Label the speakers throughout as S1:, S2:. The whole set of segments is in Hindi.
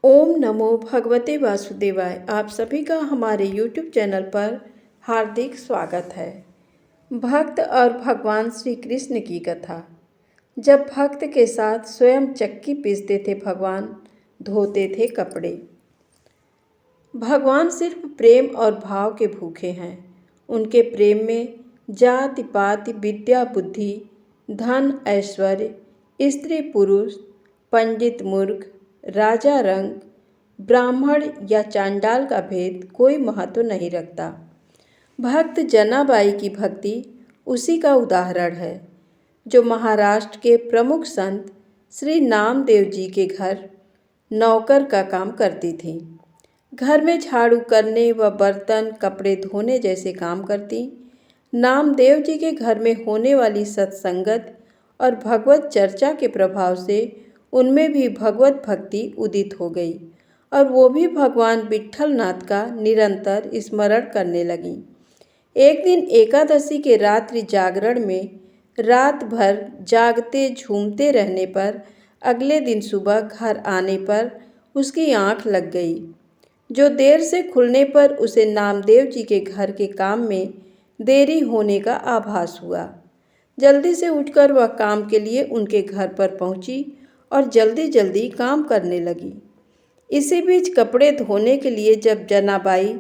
S1: ओम नमो भगवते वासुदेवाय। आप सभी का हमारे YouTube चैनल पर हार्दिक स्वागत है। भक्त और भगवान श्री कृष्ण की कथा। जब भक्त के साथ स्वयं चक्की पीसते थे भगवान, धोते थे कपड़े। भगवान सिर्फ प्रेम और भाव के भूखे हैं। उनके प्रेम में जाति पाति, विद्या बुद्धि, धन ऐश्वर्य, स्त्री पुरुष, पंडित मूर्ख, राजा रंग, ब्राह्मण या चांडाल का भेद कोई महत्व नहीं रखता। भक्त जनाबाई की भक्ति उसी का उदाहरण है, जो महाराष्ट्र के प्रमुख संत श्री नामदेव जी के घर नौकर का काम करती थी। घर में झाड़ू करने व बर्तन कपड़े धोने जैसे काम करती। नामदेव जी के घर में होने वाली सत्संगत और भगवत चर्चा के प्रभाव से उनमें भी भगवत भक्ति उदित हो गई और वो भी भगवान विट्ठलनाथ का निरंतर स्मरण करने लगी। एक दिन एकादशी के रात्रि जागरण में रात भर जागते झूमते रहने पर अगले दिन सुबह घर आने पर उसकी आंख लग गई, जो देर से खुलने पर उसे नामदेव जी के घर के काम में देरी होने का आभास हुआ। जल्दी से उठकर वह काम के लिए उनके घर पर पहुंची और जल्दी जल्दी काम करने लगी। इसी बीच कपड़े धोने के लिए जब जनाबाई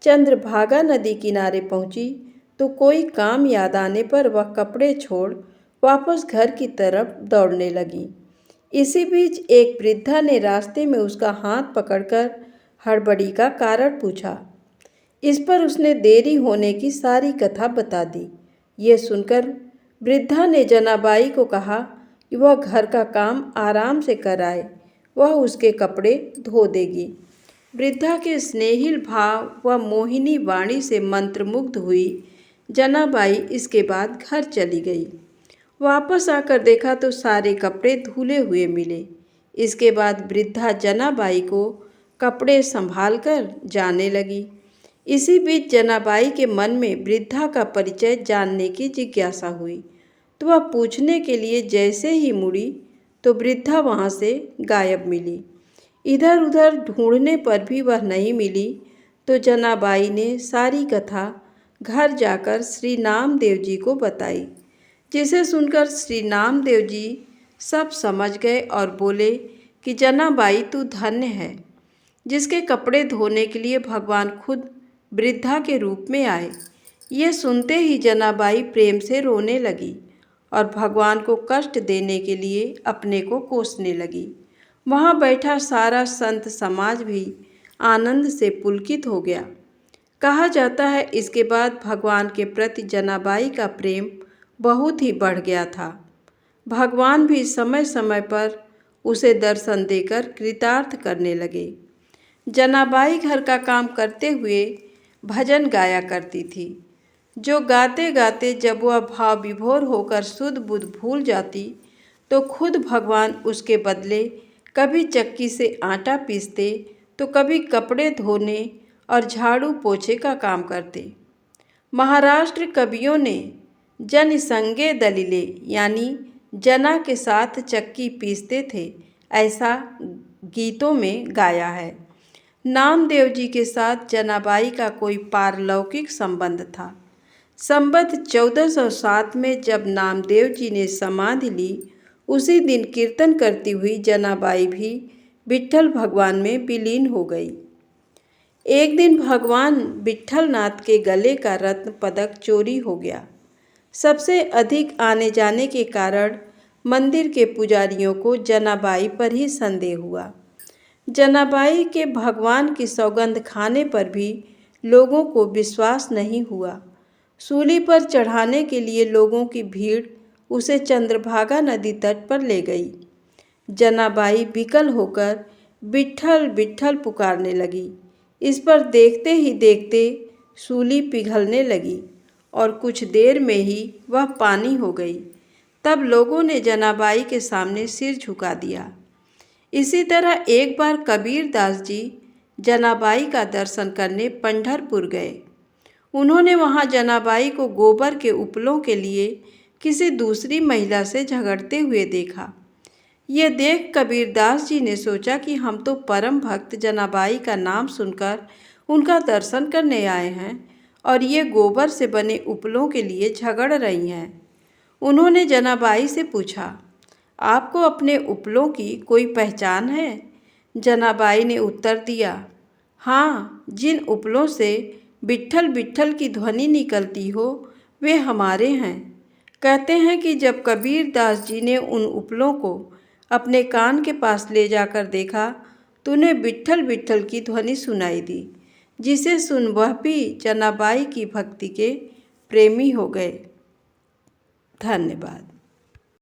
S1: चंद्रभागा नदी किनारे पहुंची तो कोई काम याद आने पर वह कपड़े छोड़ वापस घर की तरफ दौड़ने लगी। इसी बीच एक वृद्धा ने रास्ते में उसका हाथ पकड़कर हड़बड़ी का कारण पूछा। इस पर उसने देरी होने की सारी कथा बता दी। ये सुनकर वृद्धा ने जनाबाई को कहा कि वह घर का काम आराम से कराए, वह उसके कपड़े धो देगी। वृद्धा के स्नेहिल भाव व मोहिनी वाणी से मंत्रमुग्ध हुई जनाबाई इसके बाद घर चली गई। वापस आकर देखा तो सारे कपड़े धुले हुए मिले। इसके बाद वृद्धा जनाबाई को कपड़े संभालकर जाने लगी। इसी बीच जनाबाई के मन में वृद्धा का परिचय जानने की जिज्ञासा हुई, तो वह पूछने के लिए जैसे ही मुड़ी तो वृद्धा वहाँ से गायब मिली। इधर उधर ढूंढने पर भी वह नहीं मिली तो जनाबाई ने सारी कथा घर जाकर श्री नामदेव जी को बताई, जिसे सुनकर श्री नामदेव जी सब समझ गए और बोले कि जनाबाई तू धन्य है, जिसके कपड़े धोने के लिए भगवान खुद वृद्धा के रूप में आए। ये सुनते ही जनाबाई प्रेम से रोने लगी और भगवान को कष्ट देने के लिए अपने को कोसने लगी। वहाँ बैठा सारा संत समाज भी आनंद से पुलकित हो गया। कहा जाता है इसके बाद भगवान के प्रति जनाबाई का प्रेम बहुत ही बढ़ गया था। भगवान भी समय समय पर उसे दर्शन देकर कृतार्थ करने लगे। जनाबाई घर का काम करते हुए भजन गाया करती थी, जो गाते गाते जब वह भाव विभोर होकर शुद्ध बुद्ध भूल जाती तो खुद भगवान उसके बदले कभी चक्की से आटा पीसते तो कभी कपड़े धोने और झाड़ू पोछे का काम करते। महाराष्ट्र कवियों ने जन संगे दलीले यानी जना के साथ चक्की पीसते थे ऐसा गीतों में गाया है। नामदेव जी के साथ जनाबाई का कोई पारलौकिक संबंध था। संबत 1407 में जब नामदेव जी ने समाधि ली, उसी दिन कीर्तन करती हुई जनाबाई भी विट्ठल भगवान में विलीन हो गई। एक दिन भगवान विट्ठलनाथ के गले का रत्न पदक चोरी हो गया। सबसे अधिक आने जाने के कारण मंदिर के पुजारियों को जनाबाई पर ही संदेह हुआ। जनाबाई के भगवान की सौगंध खाने पर भी लोगों को विश्वास नहीं हुआ। सूली पर चढ़ाने के लिए लोगों की भीड़ उसे चंद्रभागा नदी तट पर ले गई। जनाबाई विकल होकर विट्ठल विट्ठल पुकारने लगी। इस पर देखते ही देखते सूली पिघलने लगी और कुछ देर में ही वह पानी हो गई। तब लोगों ने जनाबाई के सामने सिर झुका दिया। इसी तरह एक बार कबीर दास जी जनाबाई का दर्शन करने पंढरपुर गए। उन्होंने वहां जनाबाई को गोबर के उपलों के लिए किसी दूसरी महिला से झगड़ते हुए देखा। ये देख कबीरदास जी ने सोचा कि हम तो परम भक्त जनाबाई का नाम सुनकर उनका दर्शन करने आए हैं और ये गोबर से बने उपलों के लिए झगड़ रही हैं। उन्होंने जनाबाई से पूछा, आपको अपने उपलों की कोई पहचान है? जनाबाई ने उत्तर दिया, हाँ, जिन उपलों से बिट्ठल बिट्ठल की ध्वनि निकलती हो वे हमारे हैं। कहते हैं कि जब कबीरदास जी ने उन उपलों को अपने कान के पास ले जाकर देखा तो उन्हें बिट्ठल बिट्ठल की ध्वनि सुनाई दी, जिसे सुन वह भी जनाबाई की भक्ति के प्रेमी हो गए। धन्यवाद।